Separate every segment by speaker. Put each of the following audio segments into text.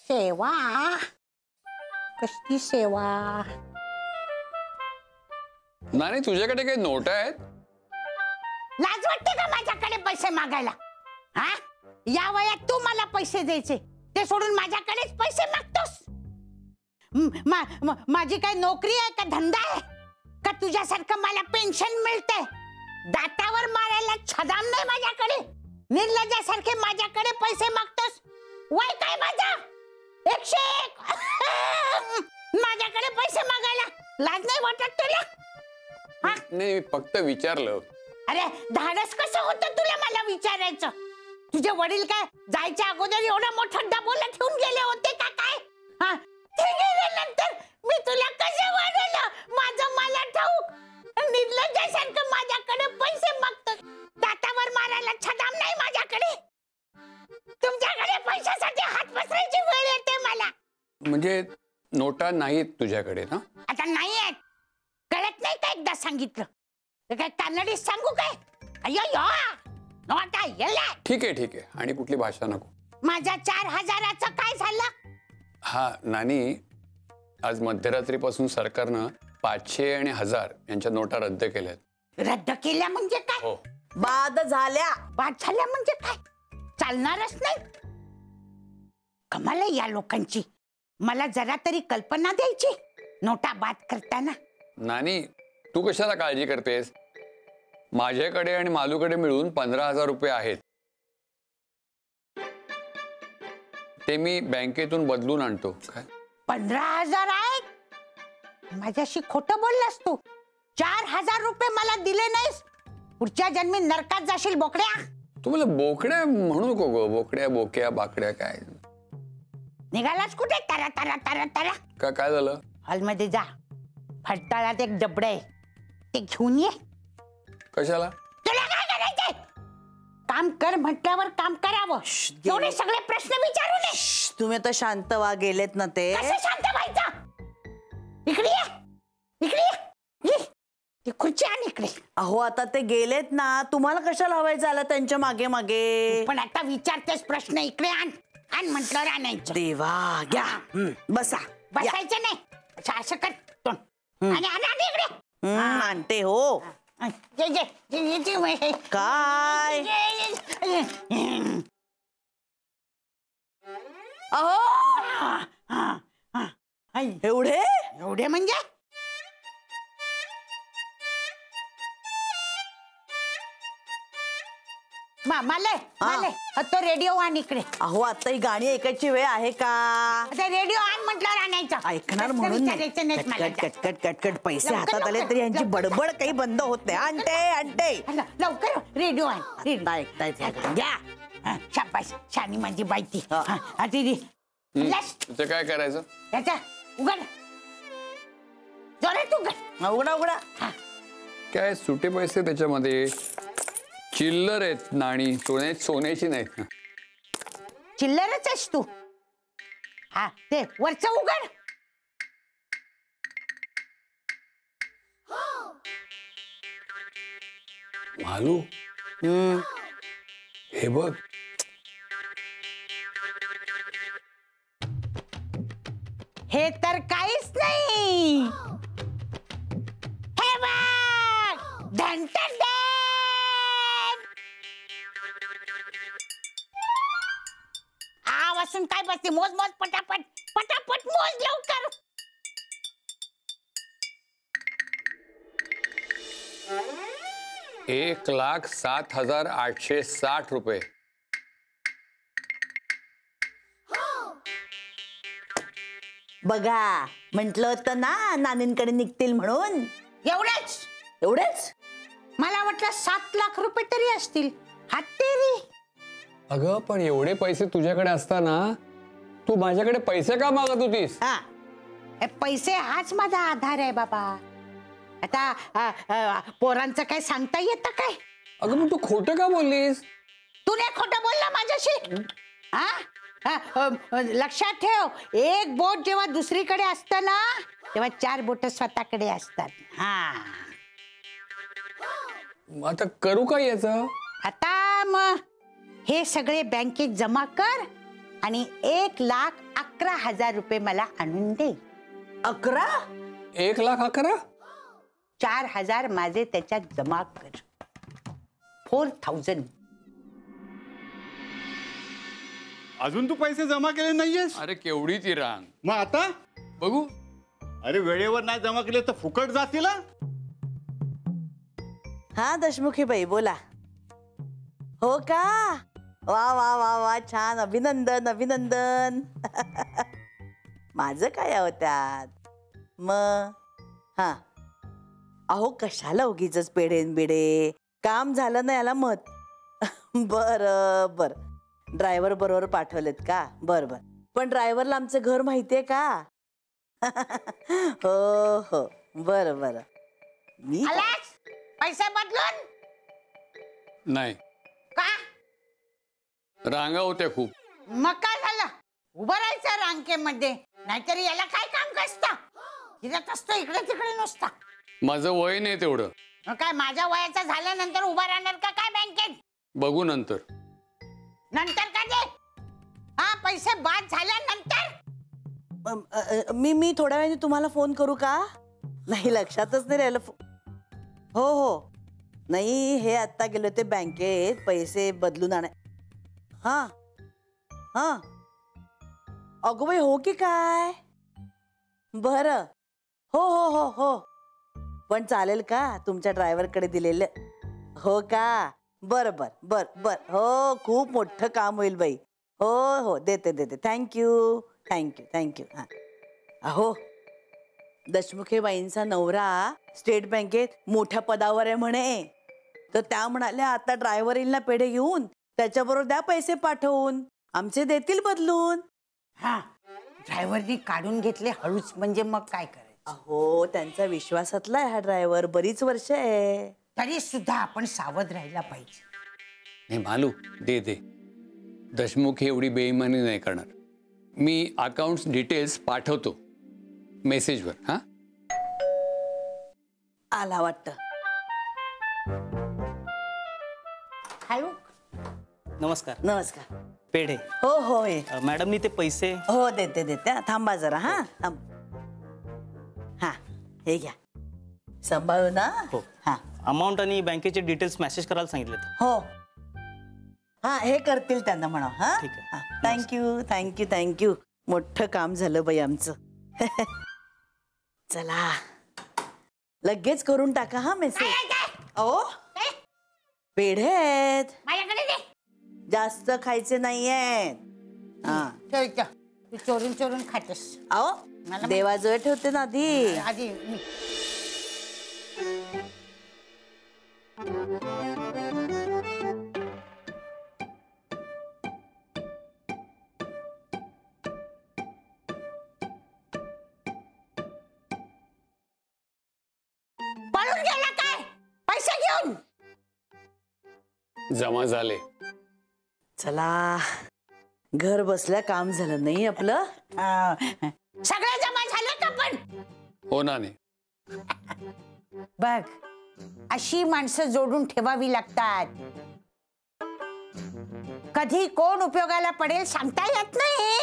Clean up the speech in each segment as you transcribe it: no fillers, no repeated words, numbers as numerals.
Speaker 1: सेवा कसली सेवा?
Speaker 2: नाही तुझ्याकडे काही नोटा आहेत?
Speaker 1: लाज वाटते का माझ्याकडे पैसे मागायला? हा, या वयात तू मला पैसे द्यायचे ते सोडून माझ्याकडेच पैसे मागतोस? माझी काय नोकरी आहे का धंदा आहे का तुझ्यासारखं मला पेन्शन मिळते? दातावर मारायला छदाम नाही माझ्याकडे. निर्लज्जासारखे माझ्याकडे पैसे मागतोस. वय काय माझा 101. माझ्याकडे पैसे मागायला लाज नाही वाटत तुला?
Speaker 2: नाही फक्त विचारलं.
Speaker 1: अरे धाडस कसं होतं तुला मला विचारायचं? तुझे वडील काय जायच्या अगोदर एवढा मोठा डबोला ठेवून गेले होते का काय? हा, ते गेल्यानंतर मी तुला कसं वाढवलं माझं मला ठाऊक. निर्लज्जासारखं माझ्याकडे पैसे मागतो. दातावर मारायला छदाम नाही माझ्याकडे. तुमच्याकडे पैशासाठी हात पसरायची वेळ येते मला.
Speaker 2: म्हणजे नोटा नाहीत तुझ्याकडे ना?
Speaker 1: आता नाही आहेत. कळत नाही का एकदा सांगितलं तर काय कानडीत सांगू काय? अय्यो नोटा येला.
Speaker 2: ठीक आहे आणि कुठली भाषा नको.
Speaker 1: माझ्या 4000चं काय झालं?
Speaker 2: हा नानी, आज मध्यरात्रीपासून सरकारनं 500 आणि 1000 यांच्या नोटा रद्द केल्यात.
Speaker 1: रद्द केल्या म्हणजे काय?
Speaker 2: हो.
Speaker 1: बाद झाल्या म्हणजे काय? चालणारच नाही. कमाल आहे या लोकांची. मला जरा तरी कल्पना द्यायची नोटा बाद करताना.
Speaker 2: नानी तू कशाला काळजी करतेस? माझ्याकडे आणि मालूकडे मिळून 15,000 रुपये आहेत. ते मी बँकेतून बदलून आणतो. काय
Speaker 1: 15,000 आहेत? माझ्याशी खोटं बोललास तू. 4,000 रुपये मला दिले नाहीस. पुढच्या जन्मी नरकात जाशील बोकड्या.
Speaker 2: तू मला बोकड्या म्हणू नको गो. बोकड्या बोक्या बाकड्या काय
Speaker 1: निघालास कुठे? तारा तारा तारा तारा.
Speaker 2: काय झालं?
Speaker 1: हॉलमध्ये जा. फडताळात एक डबड आहे ते घेऊन ये.
Speaker 2: कशाला?
Speaker 1: तुला काय करायचंय? काम कर म्हटल्यावर काम करावं. एवढे सगळे प्रश्न विचारू नये.
Speaker 3: तुम्ही आता शांत व्हा. गेलेत ना ते.
Speaker 1: कसं शांत व्हायचं? इकडे ये. ती खुर्ची आण इकडे.
Speaker 3: अहो आता ते गेलेत ना. तुम्हाला कशाला हवायचं आला त्यांच्या मागे मागे?
Speaker 1: पण आता विचारतेस प्रश्न. इकडे आण म्हटलं आणायचं.
Speaker 3: देवा घ्या. बसा.
Speaker 1: बसायचं नाही. असं कर तोंड. आणि इकडे
Speaker 3: आणते हो. काय अहो
Speaker 1: एवढे म्हणजे? माले तो रेडिओ आण इकडे.
Speaker 3: अहो आता ही गाणी ऐकायची वेळ आहे का?
Speaker 1: रेडिओ आण म्हटल्यावर आणायचं.
Speaker 3: ऐकणार म्हणून कटकट कटकट पैसे हातात आले तरी यांची बडबड काही बंद होत नाही. आणते
Speaker 1: लवकर रेडिओ आण.
Speaker 3: ऐकताय घ्या.
Speaker 1: शाबास शानी माझी बायती.
Speaker 2: ते काय करायचं?
Speaker 1: त्याचा उघड. जोरात उघड.
Speaker 3: उघडा.
Speaker 2: काय सुटे पैसे त्याच्यामध्ये? चिल्लर आहेत नाणी. सोन्याची नाहीत.
Speaker 1: चिल्लरच आहेस तू? हा ते वरचं उघड.
Speaker 2: मालू हे बघ.
Speaker 1: हे तर काहीच नाही. हे बघ धंटर दे. वासून काय बसते? मोज पटापट मोज लवकर.
Speaker 2: ₹1,07,860 रुपये.
Speaker 3: बघा म्हंटल होतं ना नानींकडे निघतील म्हणून.
Speaker 1: एवढेच? मला वाटलं 7 लाख रुपये तरी असतील. हातेरी.
Speaker 2: अगं पण एवढे पैसे तुझ्याकडे असताना तू माझ्याकडे पैसे का मागत होतीस?
Speaker 1: पैसे हाच माझा आधार आहे बाबा. आता पोरांचं काय सांगता येतं काय?
Speaker 2: अगं मग तू खोटं का बोललीस?
Speaker 1: तू नाही खोटं बोलला माझ्याशी. लक्षात ठेव, एक बोट जेव्हा दुसरीकडे असतं ना तेव्हा 4 बोट स्वतःकडे असतात.
Speaker 2: आता करू काय याचं?
Speaker 1: आता मग हे सगळे बँकेत जमा कर आणि 1,11,000 रुपये मला आणून दे.
Speaker 3: 11?
Speaker 2: 1,11,000?
Speaker 1: 4,000 माझे त्याच्यात जमा कर. 4,000.
Speaker 4: अजून तू पैसे जमा केले नाहीयेस?
Speaker 2: अरे केवढी ती रांग.
Speaker 4: मग आता
Speaker 2: बघू.
Speaker 4: अरे वेळेवर नाही जमा केले तर फुकट जातील हा?
Speaker 3: हा दशमुखी बाई बोला. हो का? वा वा वा वा, छान, अभिनंदन अभिनंदन. माझं काय आहो त्यात. मग हा, अहो कशाला उगीच पेढेन बिडे, काम झालं ना याला मत. बर बर, ड्रायव्हर बरोबर पाठवलेत का? बर बर, पण ड्रायव्हरला आमचं घर माहितीये का? हो हो, बर बर. मी
Speaker 1: आलास पैसे बदलून?
Speaker 2: नाही,
Speaker 1: का?
Speaker 2: रांगा होत्या खूप.
Speaker 1: मग काय झालं? उभं राहायचं रांकेमध्ये, नाहीतरी याला काय काम कसतं? हिरत असतो इकडे तिकडे नुसता.
Speaker 2: माझं वय नाही तेवढं.
Speaker 1: मग काय माझ्या वयाचं झाल्यानंतर उभा राहणार का काय बँकेत?
Speaker 2: बघू नंतर.
Speaker 1: नंतर का दे? हा, पैसे बाद झाल्यानंतर?
Speaker 3: मी थोड्या वेळाने तुम्हाला फोन करू का? नाही लक्षातच नाही राहिलं. हो हो, नाही हे आत्ता गेले होते बँकेत पैसे बदलून आणाय. हा हा, अगो बाई हो की काय? बर, हो हो हो हो, पण चालेल का तुमच्या ड्रायव्हरकडे दिलेलं? हो का? बर बर बर बर, हो खूप मोठं काम होईल बाई. हो हो, देते देते. Thank you thank you thank you. हा, अहो दशमुखे बाईंचा नवरा स्टेट बँकेत मोठ्या पदावर आहे म्हणे. तर त्या म्हणाल्या आता ड्रायव्हर येईल ना पेढे घेऊन, त्याच्याबरोबर द्या पैसे पाठवून, आमचे देतील बदलून.
Speaker 1: हा, ड्रायव्हरनी काढून घेतले हळूच म्हणजे मग काय करायचं?
Speaker 3: अहो त्यांचा विश्वासातला आहे हा ड्रायव्हर, बरीच वर्ष आहे.
Speaker 1: तरी सुद्धा आपण सावध राहायला पाहिजे.
Speaker 2: हे मालू, दे दे. दशमुख हे एवढी बेईमानी नाही करणार. मी अकाउंट्स डिटेल्स पाठवतो मेसेजवर. हा,
Speaker 3: आला वाटतं.
Speaker 1: हॅलो,
Speaker 5: नमस्कार.
Speaker 3: नमस्कार.
Speaker 5: पेढे.
Speaker 3: हो हो, हे
Speaker 5: मॅडमनी ते पैसे.
Speaker 3: हो देते देते. हा, थांबा जरा. हा थांब. हा, हे घ्या, सांभाळू ना.
Speaker 5: हो.
Speaker 3: हा
Speaker 5: अमाऊंट आणि बँकेचे डिटेल्स मेसेज करायला सांगितलेत.
Speaker 3: हो, हा हे करतील त्यांना म्हणा. हा
Speaker 5: ठीक आहे.
Speaker 3: Thank you thank you thank you. मोठं काम झालं बाई आमचं. चला लगेच करून टाका हा मेसेज. अहो पेढे आहेत,
Speaker 1: माझ्याकडे दे.
Speaker 3: जास्त खायचे नाहीयेत. हा,
Speaker 1: ठेव इथं. तू चोरून चोरून खातेस.
Speaker 3: अहो देवाजवळ ठेवते ना आधी.
Speaker 1: आधी पळून गेला काय? पैसे घेऊन
Speaker 2: जमा झाले.
Speaker 3: चला, घर बसल्या काम झालं नाही आपलं.
Speaker 1: सगळं जमा झालं का? पण
Speaker 2: हो ना. नाही,
Speaker 1: बघ, अशी माणसं जोडून ठेवावी लागतात. कधी कोण उपयोगाला पडेल सांगता येत नाही.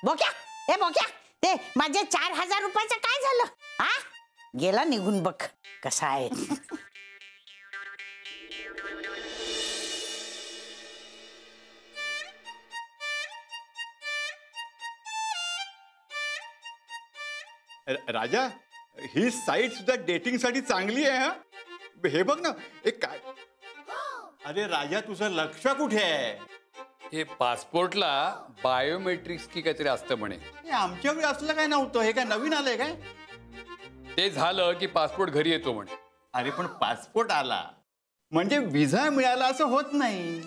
Speaker 1: बोक्या, ते माझे 4,000 रुपयाचं काय झालं? हा, गेला निघून. बघ कसा आहे.
Speaker 4: राजा, ही साईट सुद्धा डेटिंग साठी चांगली आहे. हा, हे बघ ना. एक काय, अरे राजा तुझं लक्ष कुठे आहे?
Speaker 2: हे पासपोर्टला बायोमेट्रिक्स की काहीतरी असतं म्हणे.
Speaker 4: हे आमच्या वेळी असलं काय नव्हतं. हे काय नवीन आलंय काय?
Speaker 2: ते झालं की पासपोर्ट घरी येतो म्हणे.
Speaker 4: अरे पण पासपोर्ट आला म्हणजे विजा मिळाला असं होत नाही.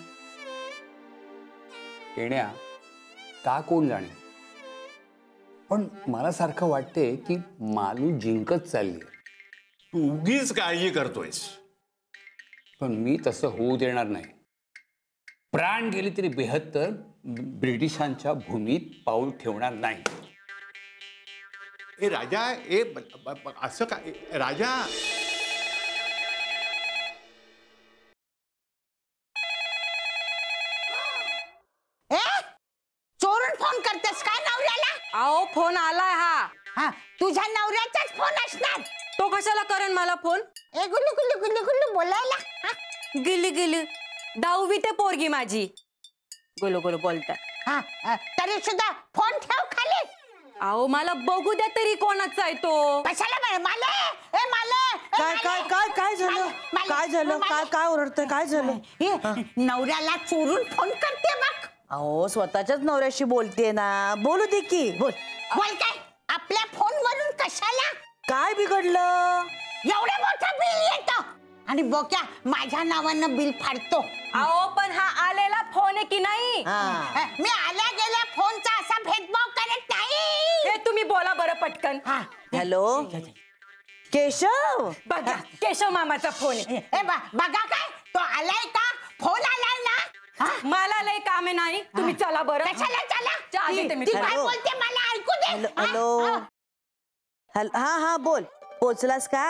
Speaker 2: येण्या का कोण जाणे, पण मला सारखं वाटते की मालू जिंकत चालली.
Speaker 4: तू उगीच काळजी करतोयस.
Speaker 2: पण मी तसं होऊ देणार नाही. प्राण गेली तरी बेहत्तर ब्रिटिशांच्या भूमीत पाऊल ठेवणार नाही.
Speaker 4: ए राजा, असं काय राजा?
Speaker 6: आओ फोन आलाय हा.
Speaker 1: हा तुझ्या नवऱ्याचाच फोन असणार.
Speaker 6: तो कशाला करेन मला फोन?
Speaker 1: ए गुल्लू गुल्लू गुल्लू गुल्लू बोलायला. हा?
Speaker 6: गिली गिली 10वी ते पोरगी माझी. गोलो गोलो बोलतात.
Speaker 1: हा तरी सुद्धा फोन ठेव खाली.
Speaker 6: आओ मला बघू द्या तरी कोणाचा आहे तो.
Speaker 1: कशाला मला ए मला
Speaker 3: काय काय काय काय झालं? काय झालं? काय काय ओरडतंय? काय झालं?
Speaker 1: नवऱ्याला चोरून फोन करते बघ.
Speaker 3: अहो स्वतःच्याच नवऱ्याशी बोलतेय ना, बोलू दे की. बोल.
Speaker 1: बोल काय आपल्या फोनवरून कशाला?
Speaker 3: काय बिघडलं?
Speaker 1: एवढं मोठं बिल येतं आणि बोक्या माझ्या नावानं बिल फाडतो.
Speaker 6: आओ पण हा आलेला फोन आहे की नाही?
Speaker 1: मी आल्या गेल्या फोनचा असा भेदभाव करत नाही.
Speaker 6: हे तुम्ही बोला बरं पटकन.
Speaker 3: हॅलो केशव.
Speaker 6: बघा केशव मामाचा फोन आहे.
Speaker 1: ए बघा काय तो आलाय का? फोन आलाय ना?
Speaker 6: मला लय कामे नाही, तुम्ही चला बरं.
Speaker 1: कशाला चला?
Speaker 6: चहा देते मी
Speaker 1: ती काय
Speaker 3: हॅलो.
Speaker 1: बोलते मला ऐकू दे.
Speaker 3: हॅलो हॅलो हा हा बोल. पोचलास का?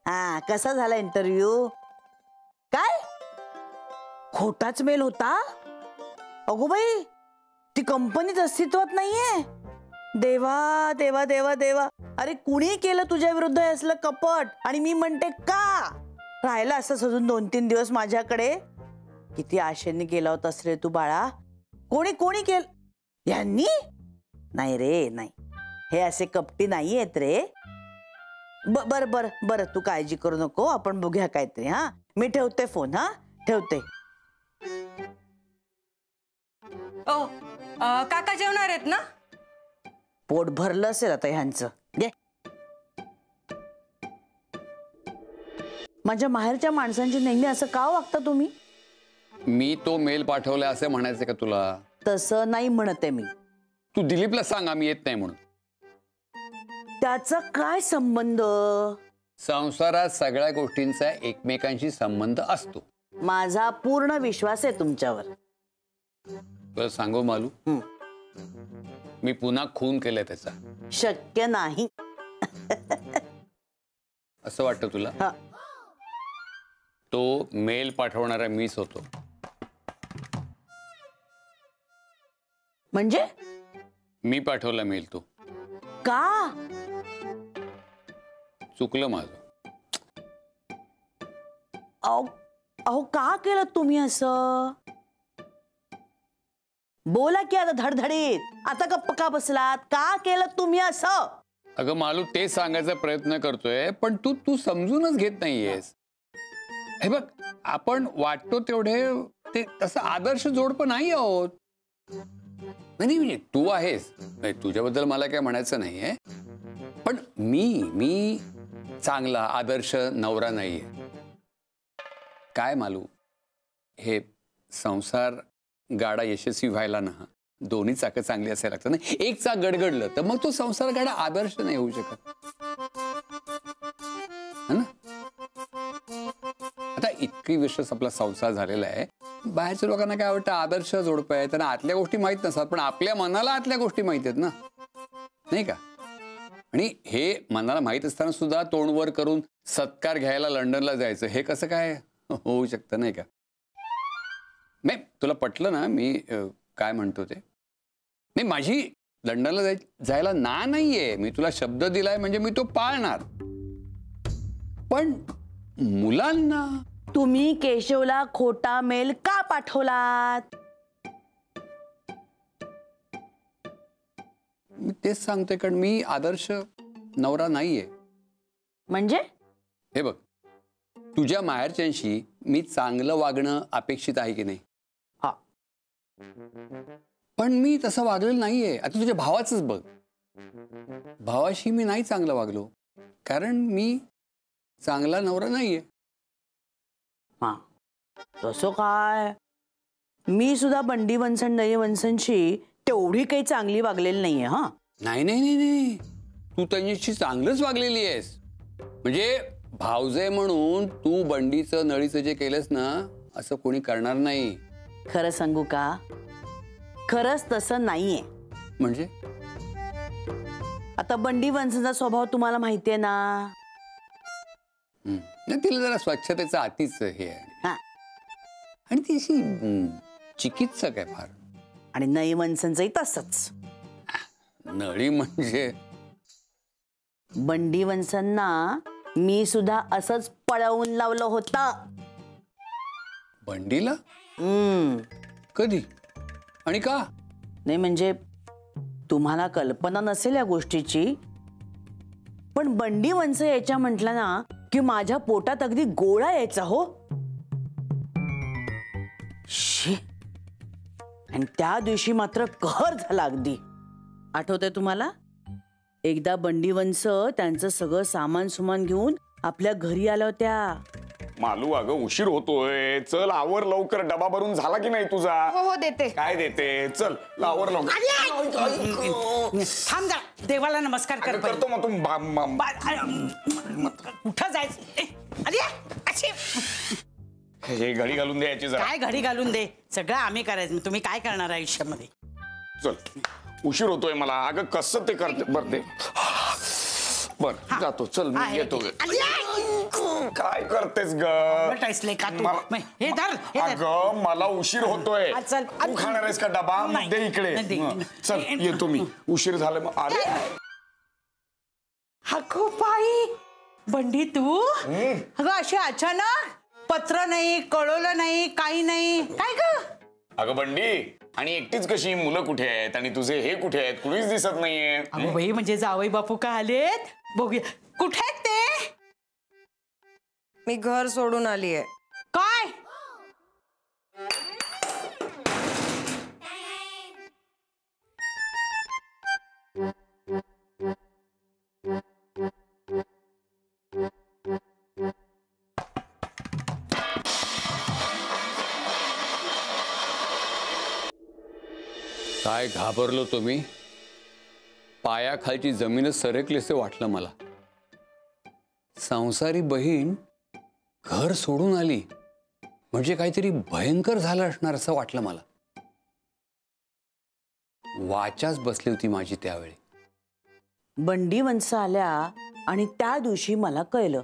Speaker 3: हा कसा झाला इंटरव्ह्यू? काय खोटाच मेल होता? अगो बाई ती कंपनीच अस्तित्वात नाहीये. देवा देवा देवा देवा. अरे कुणी केलं तुझ्या विरुद्ध हे असलं कपट? आणि मी म्हणते का राहिला असंच अजून 2-3 दिवस माझ्याकडे? किती आशेने गेला होतास रे तू बाळा. कोणी कोणी केलं? यांनी? नाही रे नाही, हे असे कपटी नाही आहेत रे. बर बर बर तू काळजी करू नको, आपण बघूया काहीतरी. हा मी ठेवते फोन. हा ठेवते.
Speaker 6: ओ काका जेवणार आहेत ना?
Speaker 3: पोट भरलं असेल आता ह्यांचं. घे. माझ्या माहेरच्या माणसांची नेहमी असं का वागता तुम्ही?
Speaker 2: मी तो मेल पाठवला असं म्हणायचं का तुला?
Speaker 3: तसं नाही म्हणते मी.
Speaker 2: तू दिलीपला सांग आम्ही येत नाही म्हणून.
Speaker 3: त्याचा काय संबंध?
Speaker 2: संसारात सगळ्या गोष्टींचा एकमेकांशी संबंध असतो.
Speaker 3: माझा पूर्ण विश्वास आहे तुमच्यावर.
Speaker 2: तुला सांगू मालू, मी पुन्हा खून केलाय त्याचा.
Speaker 3: शक्य नाही.
Speaker 2: असं वाटतं तुला?
Speaker 3: हा.
Speaker 2: तो मेल पाठवणारा मीच होतो.
Speaker 3: म्हणजे
Speaker 2: मी पाठवला मेल तो.
Speaker 3: का?
Speaker 2: चुकलं माझं.
Speaker 3: अहो अहो का केलं तुम्ही असं? बोला की आता धडधडीत. आता गप्प का बसलात? का केलं तुम्ही असं?
Speaker 2: अगं मालू ते सांगायचा प्रयत्न करतोय पण तू तू समजूनच घेत नाहीयेस. हे बघ आपण वाटतो तेवढे ते तसं आदर्श जोडपं नाही आहोत. नाही म्हणजे तू आहेस, तुझ्याबद्दल मला काय म्हणायचं नाहीये, पण मी चांगला आदर्श नवरा नाहीये. काय मालू, हे संसार गाडा यशस्वी व्हायला ना दोन्ही चाकं चांगली असायला लागतं ना. एक चाक गडगडलं तर मग तो संसार गाडा आदर्श नाही होऊ शकत है ना. आता इतकी विश्वास आपला संसार झालेला आहे, बाहेरच्या लोकांना काय वाटतं आदर्श जोडपं आहे, त्यांना आतल्या गोष्टी माहित नसतात, पण आपल्या मनाला आतल्या गोष्टी माहित आहेत ना, नाही का. आणि हे मनाला माहित असताना सुद्धा तोंडवर करून सत्कार घ्यायला लंडनला जायचं, हे कसं काय होऊ शकतं, नाही का. नाही तुला पटलं ना मी काय म्हणतो ते? नाही माझी लंडनला जायला नाहीये, मी तुला शब्द दिलाय म्हणजे मी तो पाळणार. पण मुलांना
Speaker 3: तुम्ही केशवला खोटा मेल का पाठवलात?
Speaker 2: मी तेच सांगतोय, कारण मी आदर्श नवरा नाहीये.
Speaker 3: म्हणजे
Speaker 2: हे बघ, तुझ्या माहेरच्यांशी मी चांगलं वागणं अपेक्षित आहे की नाही?
Speaker 3: हा.
Speaker 2: पण मी तसं वागलेलं नाहीये. आता तुझ्या भावाचंच बघ, भावाशी मी नाही चांगलं वागलो कारण मी चांगला नवरा नाहीये.
Speaker 3: हा तसं काय, मी सुद्धा बंडी वंसन दही वंसनशी तेवढी काही चांगली वागलेली नाहीये. हा
Speaker 2: नाही नाही नाही नाही, तू त्यांच्याशी चांगलंच वागलेली आहेस. म्हणजे भावजे म्हणून तू बंडीचं नळीचं जे केलंस ना, असं कोणी करणार नाही.
Speaker 3: खरं सांगू का, खरंच तसं नाहीये.
Speaker 2: म्हणजे
Speaker 3: आता बंडी वंसनचा स्वभाव तुम्हाला माहितीये ना.
Speaker 2: नाही, तिला जरा स्वच्छतेचं अतिच हे आहे.
Speaker 3: हा.
Speaker 2: आणि ती अशी चिकित्सक आहे फार.
Speaker 3: आणि नई वंसनचंही तसंच.
Speaker 2: नळी म्हणजे
Speaker 3: बंडी वंसांना मी सुद्धा असंच पळवून लावलं होतं.
Speaker 2: बंडीला कधी आणि का?
Speaker 3: नाही म्हणजे तुम्हाला कल्पना नसेल या गोष्टीची, पण बंडी वंस यायच्या म्हटलं ना की माझ्या पोटात अगदी गोळा यायचा हो. शी. आणि त्या दिवशी मात्र कहर झाला अगदी. आठवतंय तुम्हाला? एकदा बंडी वंस त्यांचं सगळं सामान सुमान घेऊन आपल्या घरी आल्या होत्या.
Speaker 7: मालू अगं उशीर होतोय, चल आवर लवकर. डबा भरून झाला की नाही तुझा?
Speaker 6: हो देते.
Speaker 7: काय देते? चल आवर लवकर.
Speaker 1: थांब जा, देवाला नमस्कार कर.
Speaker 7: अगं, करतो मग तू
Speaker 1: कुठं जायचं? अरे अशी
Speaker 7: हे घडी घालून द्यायची जरा.
Speaker 1: काय घडी घालून दे, सगळं आम्ही करायचं. तुम्ही काय करणार आयुष्यामध्ये?
Speaker 7: चल उशीर होतोय मला. अगं कसं ते करते बर ते. बर जातो, चल मी येतो. काय करतेस ग?
Speaker 1: बटाईसले का तू?
Speaker 7: मला-
Speaker 1: हे धर, हे धर.
Speaker 7: अगं मला उशीर होतोय.
Speaker 1: चल.
Speaker 7: तू खाणार आहेस का डबा?
Speaker 1: नाही.
Speaker 7: दे इकडे.
Speaker 1: नाही, दे.
Speaker 7: हं. चल येतो मी. उशीर झाला मग. अरे
Speaker 1: अगो बाई, बंडी तू अगं अशी अचानक? पत्र नाही, कळवलं नाही, काही नाही. काय ग?
Speaker 7: अगं बंडी, आणि एकटीच कशी? मुलं कुठे आहेत आणि तुझे हे कुठे आहेत? कुणीच दिसत नाहीये.
Speaker 1: अगो बाई, म्हणजे जावई बापू का आलेत? बघूया कुठे आहेत ते.
Speaker 6: मी घर सोडून आली आहे.
Speaker 1: काय?
Speaker 2: काय घाबरलो तुम्ही? पायाखालची जमीनच सरकलीसे वाटलं मला. संसारी बहीण घर सोडून आली म्हणजे काहीतरी भयंकर झालं असणार असं वाटलं मला. वाचाच बसली होती माझी त्यावेळी.
Speaker 3: बंडी वंस आल्या आणि त्या दिवशी मला कळलं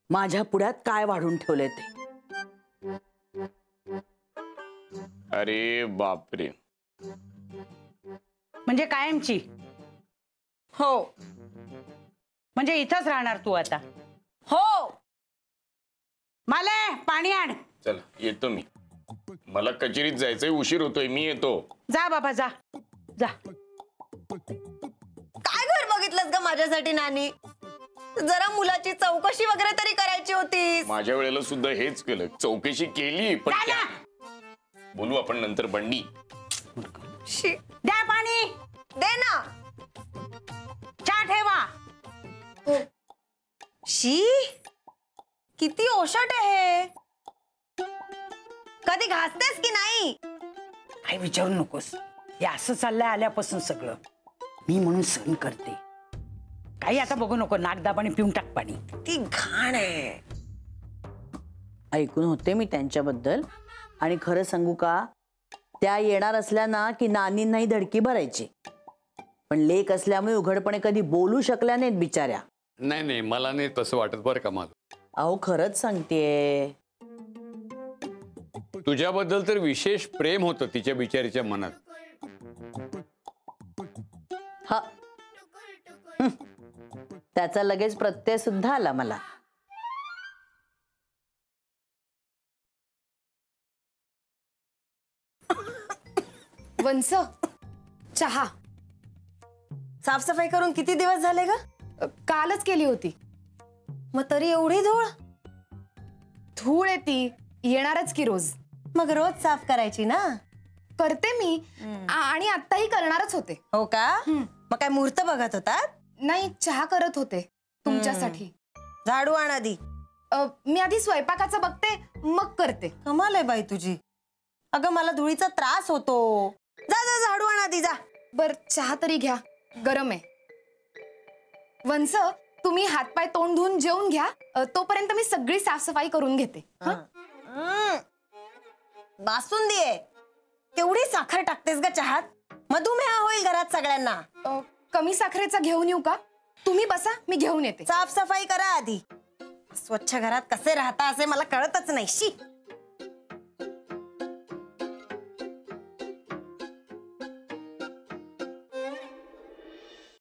Speaker 3: माझ्या पुढ्यात काय वाढून ठेवलंय ते.
Speaker 7: अरे बापरे.
Speaker 1: म्हणजे कायमची?
Speaker 6: हो
Speaker 1: म्हणजे इथंच राहणार तू आता?
Speaker 6: हो.
Speaker 1: मला पाणी आण.
Speaker 7: चल येतो मी. मला कचेरीत जायचंय, उशीर होतोय. मी येतो.
Speaker 1: जा बाबा जा जा.
Speaker 6: काय घर बघितलंस ग माझ्यासाठी नानी? जरा मुलाची चौकशी वगैरे तरी करायची होती.
Speaker 7: माझ्या वेळेला सुद्धा हेच केलं. चौकशी केली पण
Speaker 1: जा,
Speaker 7: बोलू आपण नंतर. बंडी
Speaker 1: द्या पाणी.
Speaker 6: दे ना.
Speaker 1: चहा ठेवा.
Speaker 6: शी, किती ओशट आहे. कधी घासतेस की नाही?
Speaker 1: काही विचारू नकोस. हे असं चाललंय आल्यापासून सगळं. मी म्हणून सहन करते. काही आता बघू नको. नाकदाबाने पिऊन टाक पाणी.
Speaker 6: ती घाण आहे.
Speaker 3: ऐकून होते मी त्यांच्याबद्दल, आणि खरं सांगू का, त्या येणार असल्या ना की नानींनाही धडकी भरायची. पण लेक असल्यामुळे उघडपणे कधी बोलू शकल्या नाहीत बिचाऱ्या.
Speaker 2: नाही नाही, मला नाही तसं वाटत बरं का मला.
Speaker 3: अहो खरंच सांगतेय.
Speaker 2: तुझ्याबद्दल तर विशेष प्रेम होतं तिच्या बिचारीच्या मनात.
Speaker 3: हा, त्याचा लगेच प्रत्यय सुद्धा आला मला.
Speaker 6: वंस, चहा. साफसफाई करून किती दिवस झाले ग? कालच केली होती. मग तरी एवढी धूळ?
Speaker 8: धूळ येती, येणारच की रोज.
Speaker 6: मग रोज साफ करायची ना.
Speaker 8: करते मी आणि आत्ताही करणारच होते.
Speaker 6: हो का? मग काय मुहूर्त बघत होतात?
Speaker 8: नाही, चहा करत होते तुमच्यासाठी.
Speaker 6: झाडू आण आधी.
Speaker 8: मी आधी स्वयंपाकाचं बघते, मग करते.
Speaker 6: कमाल आहे बाई तुझी. अगं मला धुळीचा त्रास होतो. जा जा झाडू आण आधी जा.
Speaker 8: बर, चहा तरी घ्या, गरम आहे. वंस, तुम्ही हातपाय तोंड धुवून जेवून घ्या. तोपर्यंत मी सगळी साफसफाई करून घेते.
Speaker 6: बासुंदी आहे. केवढी साखर टाकतेस ग चहात? मधुमेह होईल घरात सगळ्यांना.
Speaker 8: कमी साखरेचा घेऊन येऊ का? तुम्ही बसा, मी घेऊन येते.
Speaker 6: साफसफाई करा आधी. स्वच्छ घरात कसे राहता असे मला कळतच नाही. शी.